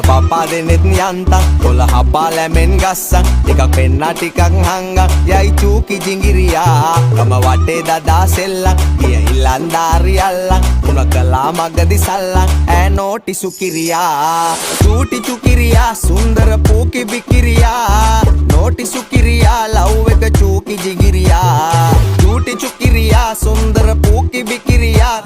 පපා දෙනෙත් යන්තම් කොළ හපා ලැමෙන් ගස්සන් ටිකක් පෙන්නා ටිකක් හංගන් යයි චූකි ජිංගිරියා ගම වටේ දදා සෙල්ලන් ගිය ඉල්ලන්දාරි අල්ලන් උන කලා මගදි සල්ලන් ඈ නෝටි සුකිරියා චූටි චුකිරියා සුන්දර පූකි බිකිරියා නෝටි සුකිරියා ලව් එක චූකි ජිංගිරියා චූටි චුකිරියා සුන්දර පූකි බිකිරියා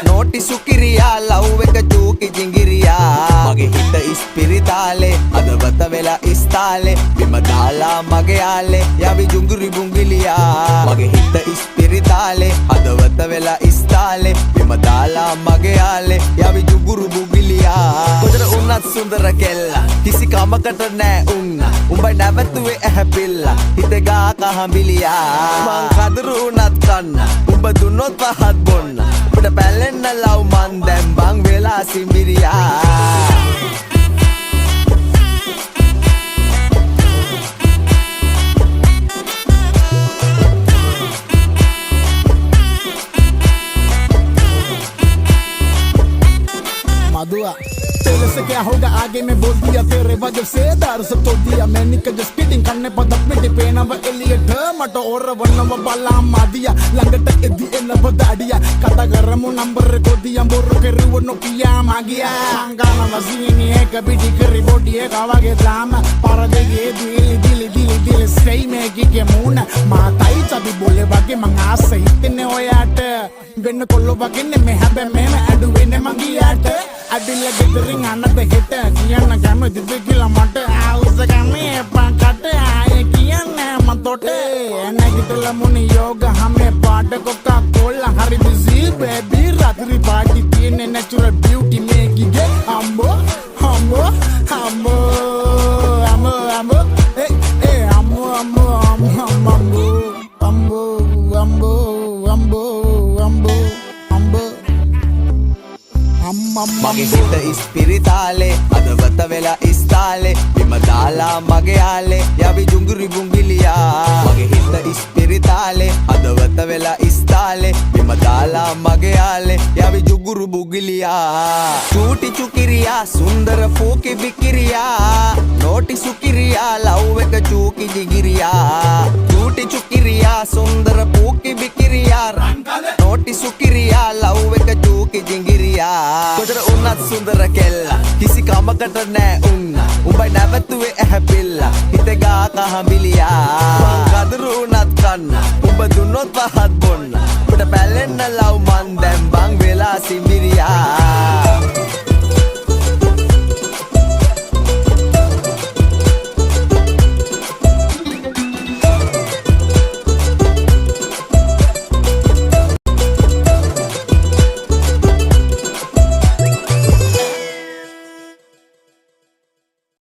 නෝටි සුකිරියා ලව් එක චූකි ජිංගිරියා මගේ හිත ඉස්පිරිතාලේ අදවත වෙලා ඉස්තාලේ බිම දාලා මගේ යාලේ යවි ජුංගුරි බුංගිලියා මගේ හිත ඉස්පිරිතාලේ අදවත වෙලා ඉස්තාලේ බිම දාලා මගේ යාලේ යවි ජුංගුරු බුංගිලියා කොතර උන්නත් සුන්දර කෙල්ලා කිසි කමකට නෑ උන්න උඹයි නැවතුවේ ඇහැපිල්ලා හිත ගා කහඹිලියා මං කදරු උනත් කන්න උඹ දුන්නොත් පහත් බොන්න උඹට පැලෙන්න ලව් මන් දැන් බං වෙලා සිඹිරියා दुआ तेरे से क्या होगा आगे मैं बोल दिया तेरे वजह से दारू से तोड़ दिया मैंने का जस्ट किडिंग करने पर दपने पेना व एलियट मटो और वन्न व बाला मादिया लंगट एदी एन व दाडिया कटा गरम नंबर को दिया बोरो के रुव नो किया मागिया गाना वसीनी है कभी डिकरी बॉडी है कावा के ड्रामा पारा देगे दिली दिली दिली दिली सही में की मून माताई चबी बोले वाके मंगा सही तने होयाट වෙන්න කොල්ලෝ වගේන්නේ මේ හැබැයි මේම අඩු වෙන්නේ මගියට අඩිල්ල ගෙදරින් අනද හෙට කියන්න කැමතිද කියලා මට ආවුස කමේ පාකට ආයේ කියන්න මතොට නැගිටල මුනි යෝග හැමේ පාට කොක්කා කොල්ලා හරි බිසි බේබි රාත්‍රි පාටි තියෙන්නේ නැචරල් බියුටි මේකිගේ අම්බෝ අම්බෝ අම්බෝ අම්බෝ අම්බෝ ඒ අම්බෝ අම්බෝ අම්බෝ අම්බෝ අම්බෝ අම්බෝ මගේ හිත ඉස්පිරිතාලේ අදවත වෙලා ඉස්තාලේ බිම දාලා මගේ යාලේ යවි ජුංගුරි බුංගිලියා මගේ හිත ඉස්පිරිතාලේ අදවත වෙලා ඉස්තාලේ බිම දාලා මගේ යාලේ යවි ජුංගුරු බුංගිලියා චූටි චුකිරියා සුන්දර පූකි බිකිරියා නෝටි සුකිරියා ලව් එක චූකි ජිගිරියා චූටි චුකිරියා සුන්දර පූකි බිකිරියා නෝටි සුකිරියා ලව් එක චූකි ජිංගිරියා කොතර උන්නත් සුන්දර කෙල්ලා කිසි කමකට නෑ උන්න උඹයි නැවතුවේ ඇහැපිල්ලා හිත ගා කහඹිලියා කදරු උනත් කන්න උඹ දුන්නොත් පහත් බොන්න උඹට පැලෙන්න ලව් මන් දැන් බං වෙලා සිඹිරි